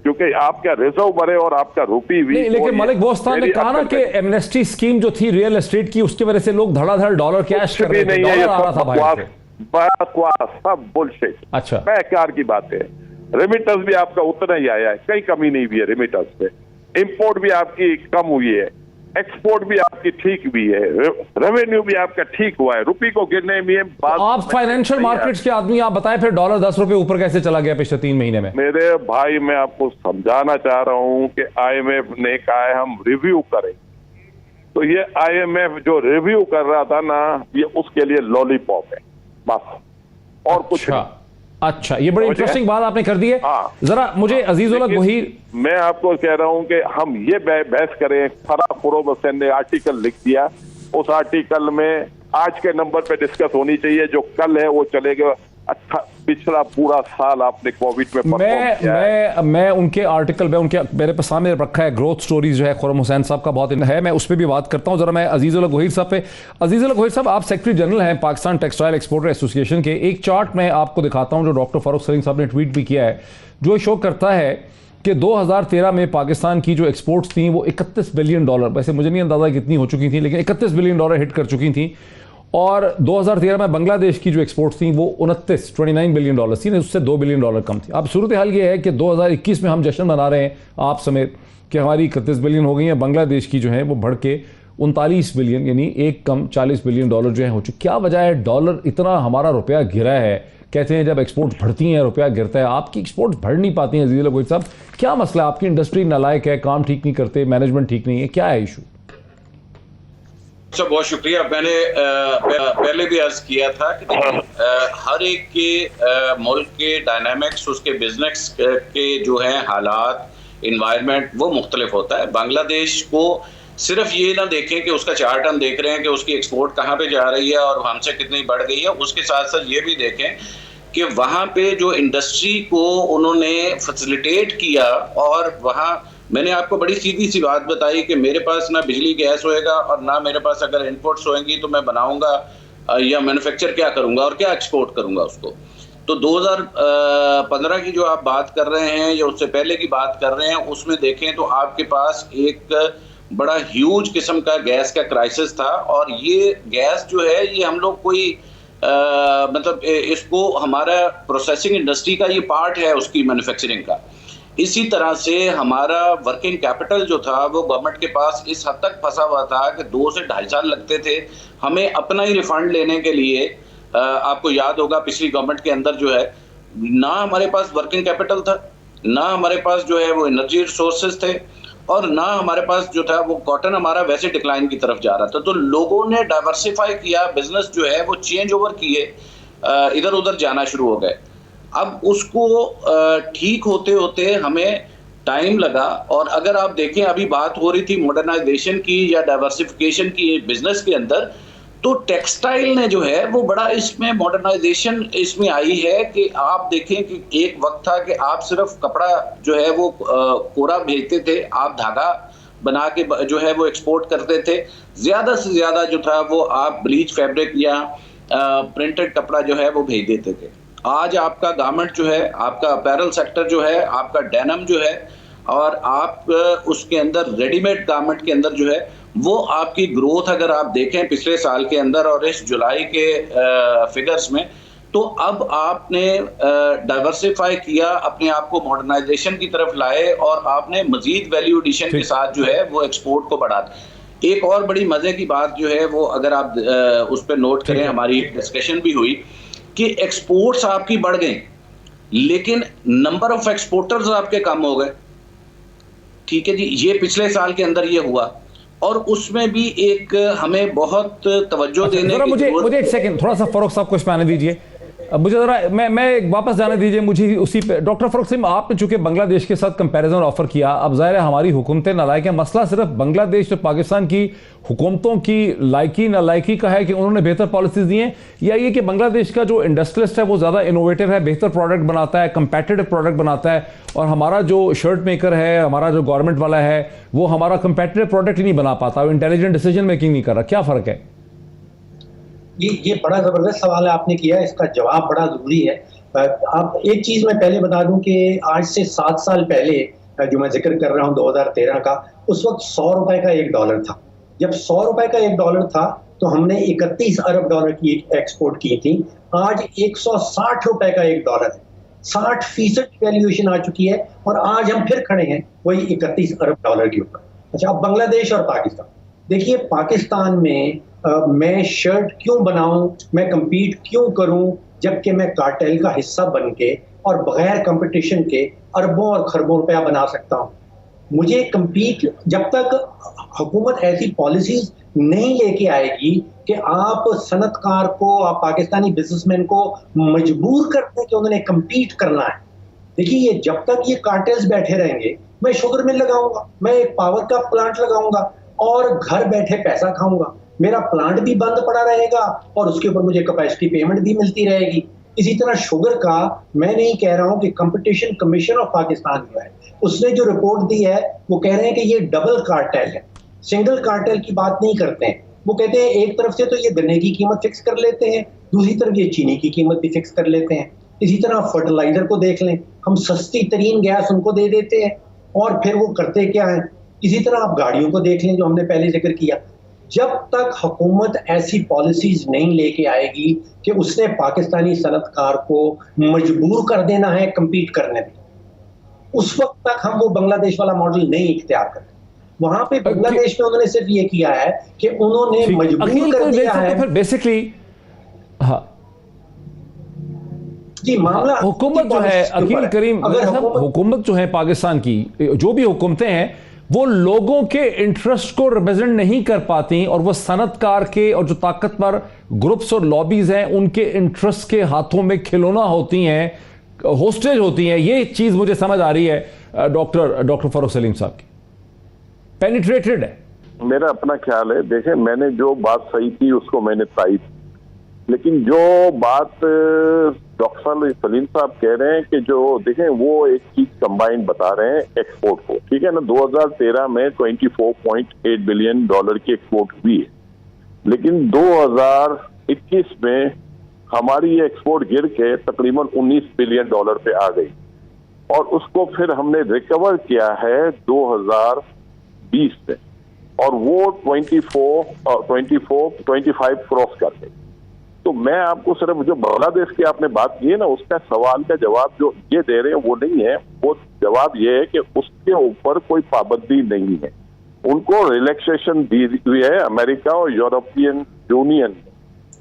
क्योंकि आपका रिजर्व बढ़े और आपका रुपये वीक। लेकिन मलिक बोस्तान ने कहा ना कि एमनेस्टी स्कीम जो थी रियल एस्टेट की, उसकी वजह से लोग धड़ाधड़ डॉलर कैश कर रहे थे, डॉलर आ रहा था बाहर से। बकवास, सब बुलशिट। अच्छा, बेकार की बात है। रेमिटेंस भी आपका उतना ही आया है, कहीं कमी नहीं हुई है रेमिटेंस पे। इंपोर्ट भी आपकी कम हुई है, एक्सपोर्ट भी आपकी ठीक भी है, रेवेन्यू भी आपका ठीक हुआ है, रुपये को गिरने में बात। आप फाइनेंशियल मार्केट्स के आदमी, आप बताएं फिर डॉलर 10 रुपए ऊपर कैसे चला गया पिछले 3 महीने में? मेरे भाई, मैं आपको समझाना चाह रहा हूं कि IMF ने कहा है हम रिव्यू करें, तो ये IMF जो रिव्यू कर रहा था ना, ये उसके लिए लॉलीपॉप है बस, और कुछ नहीं। अच्छा, ये बड़ी इंटरेस्टिंग बात आपने कर दी है। जरा मुझे अजीजुल्लाह गोहीर, मैं आपको कह रहा हूं कि हम ये बहस करें। फराह खुरोब हुसैन ने आर्टिकल लिख दिया, उस आर्टिकल में आज के नंबर पे डिस्कस होनी चाहिए, जो कल है वो चलेगा। अच्छा, पिछला पूरा साल आपने कोविड में परफॉर्म किया। मैं उनके आर्टिकल में, उनके मेरे पास सामने रखा है, ग्रोथ स्टोरीज जो है खुर्रम हुसैन साहब का बहुत है, मैं उस पर भी बात करता हूं। जरा मैं अजीजुल्लाह गोहीर साहब पे, अजीजुल्लाह गोहीर साहब, आप सेक्रेटरी जनरल हैं पाकिस्तान टेक्सटाइल एक्सपोर्टर एसोसिएशन के। एक चार्ट मैं आपको दिखाता हूं जो डॉक्टर फारूक सलीम साहब ने ट्वीट भी किया है, जो शो करता है कि 2013 में पाकिस्तान की जो एक्सपोर्ट्स थी वो 31 बिलियन डॉलर, वैसे मुझे नहीं अंदाजा कितनी हो चुकी थी, लेकिन 31 बिलियन डॉलर हिट कर चुकी थी। और 2013 में बांग्लादेश की जो एक्सपोर्ट्स थी वो 29 बिलियन डॉलर थी, उससे 2 बिलियन डॉलर कम थी। अब सूरत हाल ये है कि 2021 में हम जश्न मना रहे हैं आप समेत कि हमारी 31 बिलियन हो गई है, बांग्लादेश की जो है वो बढ़ के 39 बिलियन, यानी एक कम 40 बिलियन डॉलर जो है हो चुकी। क्या वजह है डॉलर इतना, हमारा रुपया गिरा है? कहते हैं जब एक्सपोर्ट बढ़ती हैं रुपया गिरता है, आपकी एक्सपोर्ट बढ़ नहीं पाती हैं। अजीजुल्लाह गोहीर साहब, क्या मसला है? आपकी इंडस्ट्री नालायक है, काम ठीक नहीं करते, मैनेजमेंट ठीक नहीं है, क्या है इशू? बहुत शुक्रिया। मैंने पहले भी अर्ज किया था कि हर एक के मुल्क के डायनामिक्स, उसके बिजनेस के जो है हालात, इन्वायरमेंट, वो मुख्तलिफ होता है। बांग्लादेश को सिर्फ ये ना देखें कि उसका चार्ट हम देख रहे हैं कि उसकी एक्सपोर्ट कहाँ पे जा रही है और हमसे कितनी बढ़ गई है, उसके साथ साथ ये भी देखें कि वहाँ पे जो इंडस्ट्री को उन्होंने फैसिलिटेट किया, और वहाँ मैंने आपको बड़ी सीधी सी बात बताई कि मेरे पास ना बिजली गैस होएगा और ना मेरे पास अगर इनपुट्स होएंगी तो मैं बनाऊंगा या मैन्युफैक्चर क्या करूंगा और क्या एक्सपोर्ट करूंगा उसको। तो 2015 की जो आप बात कर रहे हैं या उससे पहले की बात कर रहे हैं, उसमें देखें तो आपके पास एक बड़ा ह्यूज किस्म का गैस का क्राइसिस था, और ये गैस जो है ये हम लोग कोई मतलब इसको हमारा प्रोसेसिंग इंडस्ट्री का ये पार्ट है उसकी मैन्युफैक्चरिंग का। इसी तरह से हमारा वर्किंग कैपिटल जो था वो गवर्नमेंट के पास इस हद तक फंसा हुआ था कि 2 से 2.5 साल लगते थे हमें अपना ही रिफंड लेने के लिए। आपको याद होगा पिछली गवर्नमेंट के अंदर जो है ना हमारे पास वर्किंग कैपिटल था, ना हमारे पास जो है वो एनर्जी रिसोर्सेज थे, और ना हमारे पास जो था वो कॉटन हमारा वैसे डिक्लाइन की तरफ जा रहा था। तो लोगों ने डाइवर्सिफाई किया, बिजनेस जो है वो चेंज ओवर किए, इधर उधर जाना शुरू हो गए। अब उसको ठीक होते होते हमें टाइम लगा, और अगर आप देखें अभी बात हो रही थी मॉडर्नाइजेशन की या डाइवर्सिफिकेशन की बिजनेस के अंदर, तो टेक्सटाइल ने जो है वो बड़ा इसमें मॉडर्नाइजेशन इसमें आई है कि आप देखें कि एक वक्त था कि आप सिर्फ कपड़ा जो है वो कोरा भेजते थे, आप धागा बना के जो है वो एक्सपोर्ट करते थे, ज़्यादा से ज़्यादा जो था वो आप ब्लीच फैब्रिक या प्रिंटेड कपड़ा जो है वो भेज देते थे। आज आपका गारमेंट जो है, आपका अपैरल सेक्टर जो है, आपका डेनिम जो है, और आप उसके अंदर रेडीमेड गारमेंट के अंदर जो है वो आपकी ग्रोथ अगर आप देखें पिछले साल के अंदर और इस जुलाई के फिगर्स में, तो अब आपने डाइवर्सिफाई किया, अपने आप को मॉडर्नाइजेशन की तरफ लाए और आपने मजीद वैल्यू एडिशन के साथ जो है वो एक्सपोर्ट को बढ़ा। एक और बड़ी मजे की बात जो है वो अगर आप उस पर नोट करें, हमारी डिस्कशन भी हुई कि एक्सपोर्ट्स आपकी बढ़ गई लेकिन नंबर ऑफ एक्सपोर्टर्स आपके कम हो गए। ठीक है जी, ये पिछले साल के अंदर ये हुआ और उसमें भी एक हमें बहुत तवज्जो देने की मुझे एक सेकंड थोड़ा सा फरूख साहब को इसमें आने दीजिए, मुझे जरा मैं वापस जाने दीजिए मुझे उसी पे। डॉक्टर फरूख सिंह, आपने चूंकि बांग्लादेश के साथ कंपैरिजन ऑफर किया, अब जाहिर है हमारी हुकूमतें नालायक हैं, मसला सिर्फ बांग्लादेश और पाकिस्तान की हुकूमतों की लायकी नालायकी का है कि उन्होंने बेहतर पॉलिसीज दी हैं, या ये कि बांग्लादेश का जो इंडस्ट्रियलिस्ट है वो ज़्यादा इनोवेटिव है, बेहतर प्रोडक्ट बनाता है, कंपेटिटिव प्रोडक्ट बनाता है, और हमारा जो शर्ट मेकर है, हमारा जो गवर्नमेंट वाला है, वो हमारा कंपेटिटिव प्रोडक्ट ही नहीं बना पाता, वो इंटेलिजेंट डिसीजन मेकिंग नहीं कर रहा। क्या फ़र्क है? ये बड़ा जबरदस्त सवाल आपने किया, इसका जवाब बड़ा जरूरी है। आप एक चीज मैं पहले बता दूं कि आज से 7 साल पहले जो मैं जिक्र कर रहा हूं 2013 का, उस वक्त 100 रुपए का $1 था। जब 100 रुपए का $1 था तो हमने 31 अरब डॉलर की एक्सपोर्ट की थी। आज 160 रुपए का $1 है, 60% वैल्यूएशन आ चुकी है और आज हम फिर खड़े हैं वही 31 अरब डॉलर के ऊपर। अच्छा, अब बांग्लादेश और पाकिस्तान देखिए, पाकिस्तान में मैं शर्ट क्यों बनाऊं, मैं compete क्यों करूं, जबकि मैं कार्टेल का हिस्सा बन के और बगैर कंपटीशन के अरबों और खरबों रुपया बना सकता हूं। मुझे compete, जब तक हुकूमत ऐसी पॉलिसीज नहीं लेके आएगी कि आप सनतकार को, आप पाकिस्तानी बिजनेसमैन को मजबूर करते हैं कि उन्होंने compete करना है। देखिए, ये जब तक ये कार्टेल्स बैठे रहेंगे, मैं शुगर मिल लगाऊंगा, मैं एक पावर का प्लांट लगाऊंगा और घर बैठे पैसा खाऊंगा, मेरा प्लांट भी बंद पड़ा रहेगा और उसके ऊपर मुझे कैपेसिटी पेमेंट भी मिलती रहेगी। इसी तरह शुगर का मैं नहीं कह रहा हूं कि कंपटीशन कमीशन ऑफ पाकिस्तान जो है उसने जो रिपोर्ट दी है वो कह रहे हैं कि ये डबल कार्टेल है, सिंगल कार्टेल की बात नहीं करते हैं। वो कहते हैं एक तरफ से तो ये गन्ने की कीमत फिक्स कर लेते हैं, दूसरी तरफ ये चीनी की कीमत भी फिक्स कर लेते हैं। इसी तरह फर्टिलाइजर को देख लें, हम सस्ती तरीन गैस उनको दे देते हैं और फिर वो करते क्या है। इसी तरह आप गाड़ियों को देख लें जो हमने पहले जिक्र किया। जब तक हुकूमत ऐसी पॉलिसीज नहीं लेके आएगी कि उसने पाकिस्तानी सनतकार को मजबूर कर देना है compete करने में, उस वक्त तक हम वो बांग्लादेश वाला मॉडल नहीं इख्तियार करते। वहां पे बांग्लादेश में उन्होंने सिर्फ ये किया है कि उन्होंने मजबूर कर दिया है। फिर बेसिकली हाँ जी, मामला हुकूमत जो है अकील करीम, हुकूमत जो है पाकिस्तान की, जो भी हुकूमतें हैं वो लोगों के इंटरेस्ट को रिप्रेजेंट नहीं कर पाती और वो सनतकार के और जो ताकतवर ग्रुप्स और लॉबीज हैं उनके इंटरेस्ट के हाथों में खिलौना होती हैं, होस्टेज होती हैं। ये चीज मुझे समझ आ रही है डॉक्टर फरूख सलीम साहब की, पेनिट्रेटेड है। मेरा अपना ख्याल है, देखें मैंने जो बात सही की उसको मैंने तायद, लेकिन जो बात डॉक्टर सलीम साहब कह रहे हैं कि जो देखें वो एक चीज कंबाइंड बता रहे हैं एक्सपोर्ट को, ठीक है ना। 2013 में $24.8 बिलियन की एक्सपोर्ट हुई है, लेकिन 2021 में हमारी ये एक्सपोर्ट गिर के तकरीबन $19 बिलियन पे आ गई और उसको फिर हमने रिकवर किया है 2020 में और वो 25 क्रॉस कर गई। तो मैं आपको सिर्फ जो बांग्लादेश की आपने बात की है ना, उसका सवाल का जवाब जो ये दे रहे हैं वो नहीं है। वो जवाब ये है कि उसके ऊपर कोई पाबंदी नहीं है, उनको रिलैक्सेशन दी हुई है अमेरिका और यूरोपियन यूनियन,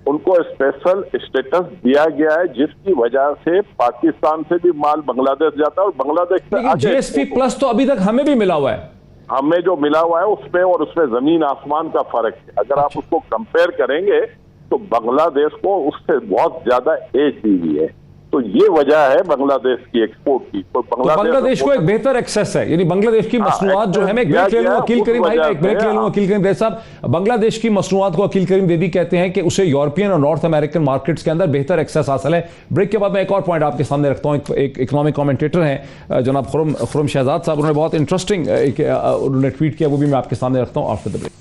उनको स्पेशल स्टेटस दिया गया है जिसकी वजह से पाकिस्तान से भी माल बांग्लादेश जाता है और बांग्लादेश से जीएसपी प्लस तो अभी तक हमें भी मिला हुआ है, हमें जो मिला हुआ है उसमें और उसमें जमीन आसमान का फर्क है। अगर आप उसको कंपेयर करेंगे तो बांग्लादेश को उससे बहुत ज्यादा एज दी हुई है। तो ये वजह है बांग्लादेश की एक्सपोर्ट की। तो बांग्लादेश को एक बेहतर एक्सेस है, यानी बांग्लादेश की मसनूआत जो है, मैं एक ब्रेक ले लूंगा अकील करीम भाई, एक ब्रेक ले लूंगा अकील करीम भाई साहब। बांग्लादेश की मसनूआत को अकील करीम बेदी कहते हैं कि उसे यूरोपियन और नॉर्थ अमेरिकन मार्केट्स के अंदर बेहतर एक्सेस हासिल है। ब्रेक के बाद मैं एक और पॉइंट आपके सामने रखता हूं। एक इकोनॉमिक कमेंटेटर हैं जनाब खुर्रम शहजाद साहब, उन्होंने बहुत इंटरेस्टिंग उन्होंने ट्वीट किया, वो भी मैं आपके सामने रखता हूं आफ्टर द ब्रेक।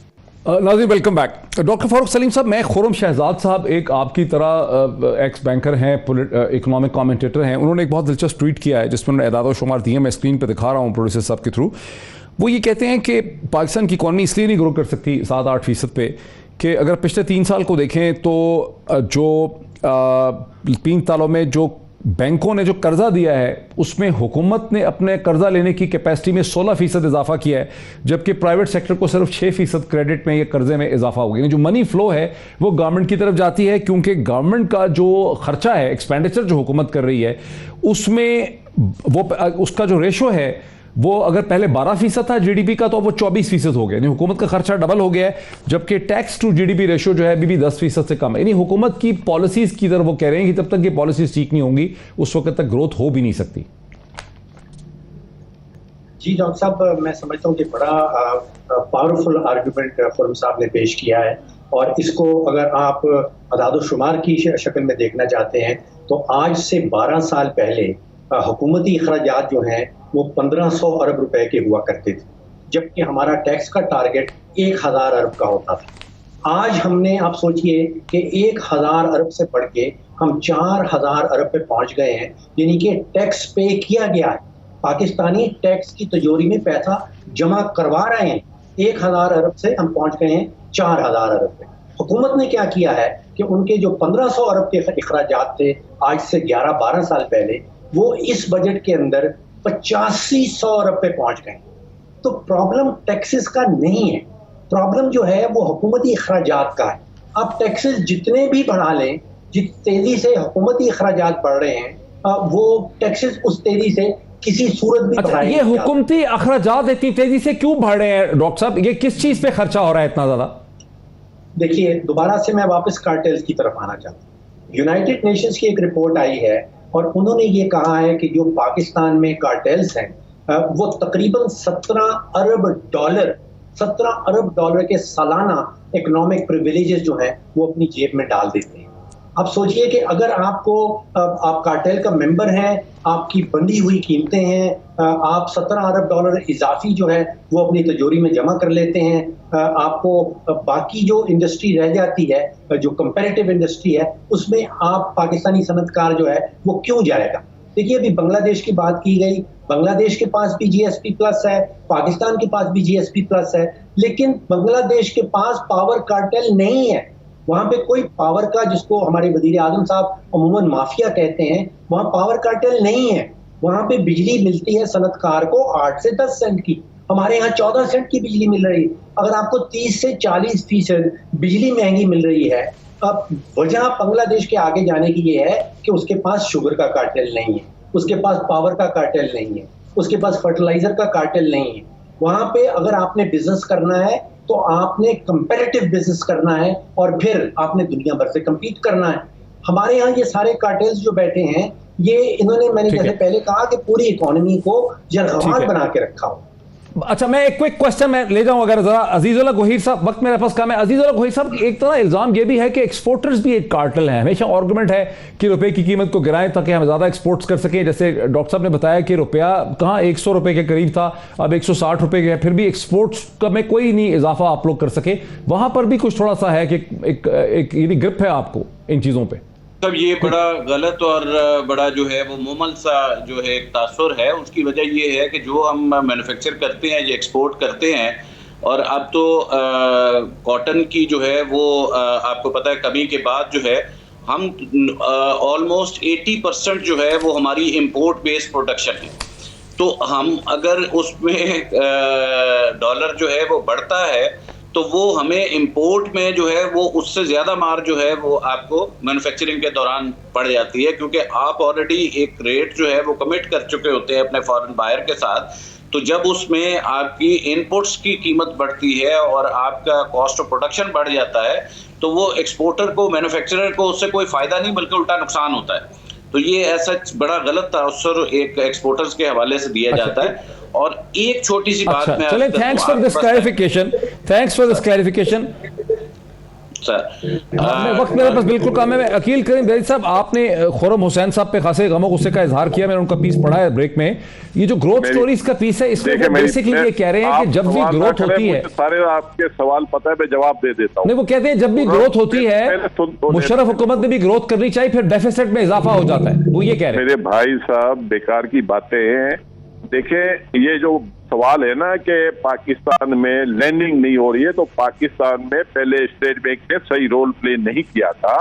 नाज़रीन welcome back. Doctor Farooq Salim साहब, मैं खुर्रम शहजाद साहब एक आपकी तरह एक्स बैंकर हैं, इकोनॉमिक कमेंटेटर हैं, उन्होंने एक बहुत दिलचस्प ट्वीट किया है जिसमें उन्होंने एदाद व शुमार दिए, मैं स्क्रीन पर दिखा रहा हूँ प्रोड्यूसर साहब के थ्रू। वो ये कहते हैं कि पाकिस्तान की इकॉनमी इसलिए नहीं ग्रो कर सकती 7-8% पे कि अगर पिछले 3 साल को देखें तो जो 3 सालों में जो बैंकों ने जो कर्जा दिया है उसमें हुकूमत ने अपने कर्जा लेने की कैपेसिटी में 16% इजाफा किया है, जबकि प्राइवेट सेक्टर को सिर्फ 6% क्रेडिट में या कर्जे में इजाफा हो गया। जो मनी फ्लो है वो गवर्नमेंट की तरफ जाती है, क्योंकि गवर्नमेंट का जो खर्चा है, एक्सपेंडिचर जो हुकूमत कर रही है, उसमें वो उसका जो रेशो है वो अगर पहले 12% था जीडीपी का तो वो 24% हो गया। यानी हुकूमत का खर्चा डबल हो गया है, जबकि टैक्स टू जीडीपी रेशो जो है अभी भी 10% से कम है। यानी हुकूमत की पॉलिसीज की तरफ वो कह रहे हैं कि जब तक ये पॉलिसीज ठीक नहीं होंगी उस वक्त तक ग्रोथ हो भी नहीं सकती। जी डॉक्टर साहब, मैं समझता हूँ कि बड़ा पावरफुल आर्गुमेंट खुर्रम साहब ने पेश किया है, और इसको अगर आप अदाद-ओ-शुमार की शक्ल में देखना चाहते हैं तो आज से 12 साल पहले हुकूमती अखराजात जो हैं वो 1500 अरब रुपए के हुआ करते थे, जबकि हमारा टैक्स का टारगेट 1000 अरब का होता था। आज हमने, आप सोचिए कि 1000 अरब से बढ़ के हम 4000 अरब पे पहुंच गए हैं, यानी कि टैक्स पे किया गया है। पाकिस्तानी टैक्स की तिजोरी में पैसा जमा करवा रहे हैं। 1000 अरब से हम पहुंच गए हैं 4000 अरब पे। हुकूमत ने क्या किया है कि उनके जो 1500 अरब के अखराजात थे आज से 11-12 साल पहले, वो इस बजट के अंदर 8500 अरब पे पहुंच गए। तो प्रॉब्लम टैक्सेस का नहीं है, प्रॉब्लम जो है वो हुकूमती अखराजात का है। आप टैक्सेस जितने भी बढ़ा लें, जिस तेजी से हुकूमती अखराजात बढ़ रहे हैं, वो टैक्सेस उस तेजी से किसी सूरत भी अच्छा, ये हुकूमती अखराजात इतनी तेजी से क्यों बढ़ रहे हैं डॉक्टर साहब? ये किस चीज पे खर्चा हो रहा है इतना ज्यादा? देखिए, दोबारा से मैं वापस कार्टेल्स की तरफ आना चाहता हूँ। यूनाइटेड नेशंस की एक रिपोर्ट आई है और उन्होंने ये कहा है कि जो पाकिस्तान में कार्टेल्स हैं वो तकरीबन 17 अरब डॉलर के सालाना इकोनॉमिक प्रिविलेजेस जो हैं वो अपनी जेब में डाल देते हैं। आप सोचिए कि अगर आप कार्टेल का मेंबर हैं, आपकी बंधी हुई कीमतें हैं, आप 17 अरब डॉलर इजाफी जो है वो अपनी तिजोरी में जमा कर लेते हैं, आपको बाकी जो इंडस्ट्री रह जाती है, जो कंपैरेटिव इंडस्ट्री है, उसमें आप पाकिस्तानी सनतकार जो है वो क्यों जाएगा? देखिए, अभी बांग्लादेश की बात की गई, बांग्लादेश के पास भी जीएसपी प्लस है, पाकिस्तान के पास भी जीएसपी प्लस है, लेकिन बांग्लादेश के पास पावर कार्टेल नहीं है। वहां पे कोई पावर का, जिसको हमारे वजीर आजम साहब अमूमन माफिया कहते हैं, वहां पावर कार्टेल नहीं है। वहां पे बिजली मिलती है सनतकार को 8 से 10 सेंट की, हमारे यहाँ 14 सेंट की बिजली मिल रही है। अगर आपको 30 से 40% बिजली महंगी मिल रही है, अब वजह बांग्लादेश के आगे जाने की ये है कि उसके पास शुगर का कार्टेल नहीं है, उसके पास पावर का कार्टेल नहीं है, उसके पास फर्टिलाइजर का कार्टेल नहीं है। वहां पे अगर आपने बिजनेस करना है तो आपने कंपैरेटिव बिजनेस करना है और फिर आपने दुनिया भर से compete करना है। हमारे यहाँ ये सारे कार्टेल्स जो बैठे हैं, ये इन्होंने, मैंने जैसे पहले कहा कि पूरी इकोनॉमी को जरगवार बना के रखा हो। अच्छा, मैं एक क्विक क्वेश्चन मैं ले जाऊं अगर जरा अजीजुल्लाह गोहीर साहब, वक्त मेरे पास कम है। अजीजुल्लाह गोहीर साहब, एक तरह इल्जाम ये भी है कि एक्सपोर्टर्स भी एक कार्टेल है। हमेशा आर्गुमेंट है कि रुपए की कीमत को गिराएं ताकि हम ज्यादा एक्सपोर्ट्स कर सकें। जैसे डॉक्टर साहब ने बताया कि रुपया कहाँ 100 रुपए के करीब था, अब 160 रुपए के, फिर भी एक्सपोर्ट्स का में कोई नहीं इजाफा आप लोग कर सके। वहां पर भी कुछ थोड़ा सा है कि एक ग्रिप है आपको इन चीजों पर। तब ये बड़ा गलत और बड़ा जो है वो मुमल सा जो है एक तासुर है। उसकी वजह ये है कि जो हम मैन्युफैक्चर करते हैं ये एक्सपोर्ट करते हैं, और अब तो कॉटन की जो है वो आपको पता है कमी के बाद जो है हम ऑलमोस्ट 80% जो है वो हमारी इंपोर्ट बेस्ड प्रोडक्शन है। तो हम अगर उसमें डॉलर जो है वो बढ़ता है तो वो हमें इंपोर्ट में जो है वो उससे ज़्यादा मार जो है वो आपको मैन्युफैक्चरिंग के दौरान पड़ जाती है, क्योंकि आप ऑलरेडी एक रेट जो है वो कमिट कर चुके होते हैं अपने फॉरेन बायर के साथ। तो जब उसमें आपकी इनपुट्स की कीमत बढ़ती है और आपका कॉस्ट ऑफ प्रोडक्शन बढ़ जाता है तो वो एक्सपोर्टर को, मैन्युफैक्चरर को उससे कोई फ़ायदा नहीं बल्कि उल्टा नुकसान होता है। तो ये ऐसा बड़ा गलत तासुर एक एक्सपोर्टर्स के हवाले से दिया जाता है। और एक छोटी सी बात मैं चलें, थैंक्स फॉर दिस क्लैरिफिकेशन वक्त मेरे पास बिल्कुल कम है। अकील करीम बेदी साहब, आपने खुर्रम हुसैन साहब पे खासे गमो गुस्से का इजहार किया, मैंने उनका पीस पढ़ा है ब्रेक में। ये जो ग्रोथ स्टोरीज का पीस है, इसमें बेसिकली ये कह रहे हैं कि जब भी ग्रोथ होती है, सारे आपके सवाल पता है, मैं जवाब दे देता हूं। नहीं, वो कहते हैं जब भी ग्रोथ होती है, मुशर्रफ हुकूमत ने भी ग्रोथ करनी चाहिए, फिर डेफिसिट में इजाफा हो जाता है, वो ये कह रहे हैं। मेरे भाई साहब, बेकार की बातें हैं। देखें, ये जो सवाल है ना कि पाकिस्तान में लैंडिंग नहीं हो रही है, तो पाकिस्तान में पहले स्टेट बैंक ने सही रोल प्ले नहीं किया था।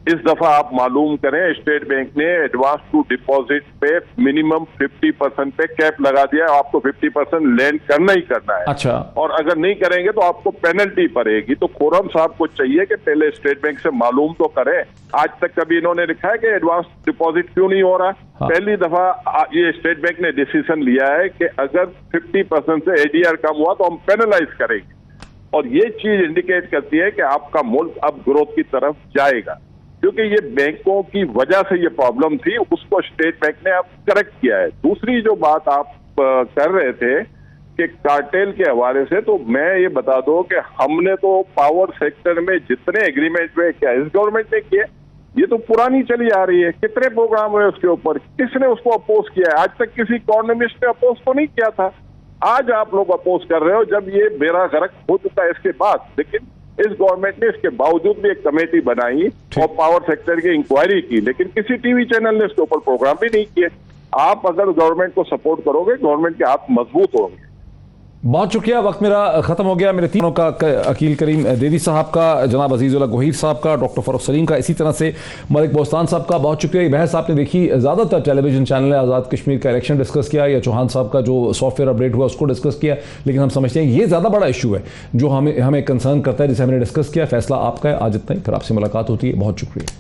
इस दफा आप मालूम करें, स्टेट बैंक ने एडवांस टू डिपॉजिट पे मिनिमम 50% पे कैप लगा दिया है। आपको 50% लैंड करना ही करना है। अच्छा। और अगर नहीं करेंगे तो आपको पेनल्टी पड़ेगी। तो खुर्रम साहब को चाहिए कि पहले स्टेट बैंक से मालूम तो करें। आज तक कभी इन्होंने लिखा है कि एडवांस डिपॉजिट क्यों नहीं हो रहा? हाँ। पहली दफा ये स्टेट बैंक ने डिसीजन लिया है कि अगर 50% से एडीआर कम हुआ तो हम पेनलाइज करेंगे। और ये चीज इंडिकेट करती है कि आपका मुल्क अब ग्रोथ की तरफ जाएगा, क्योंकि ये बैंकों की वजह से ये प्रॉब्लम थी, उसको स्टेट बैंक ने अब करेक्ट किया है। दूसरी जो बात आप कर रहे थे कि कार्टेल के हवाले से, तो मैं ये बता दूं कि हमने तो पावर सेक्टर में जितने एग्रीमेंट हुए, क्या इस गवर्नमेंट ने किए? ये तो पुरानी चली आ रही है। कितने प्रोग्राम हुए उसके ऊपर, किसने उसको अपोज किया है? आज तक किसी इकोनॉमिस्ट ने अपोज तो नहीं किया था। आज आप लोग अपोज कर रहे हो जब ये बेड़ा गर्क हो चुका है इसके बाद। लेकिन इस गवर्नमेंट ने इसके बावजूद भी एक कमेटी बनाई और पावर सेक्टर की इंक्वायरी की, लेकिन किसी टीवी चैनल ने इसके ऊपर प्रोग्राम भी नहीं किए। आप अगर गवर्नमेंट को सपोर्ट करोगे, गवर्नमेंट के हाथ मजबूत होंगे। बहुत शुक्रिया, वक्त मेरा खत्म हो गया। मेरे तीनों का, अकील करीम बेदी साहब का, जनाब अजीजुल्लाह गोहीर साहब का, डॉक्टर फरूख सलीम का, इसी तरह से मलिक बोस्तान साहब का बहुत शुक्रिया। ये बहस आपने देखी, ज़्यादातर टेलीविजन चैनल ने आज़ाद कश्मीर का इलेक्शन डिस्कस किया या चौहान साहब का जो सॉफ्टवेयर अपडेट हुआ उसको डिस्कस किया, लेकिन हम समझते हैं ये ज़्यादा बड़ा इशू है जो हमें कंसर्न करता है, जिसे हमने डिस्कस किया। फैसला आपका है। आज इतना ही, फिर आपसे मुलाकात होती है। बहुत शुक्रिया।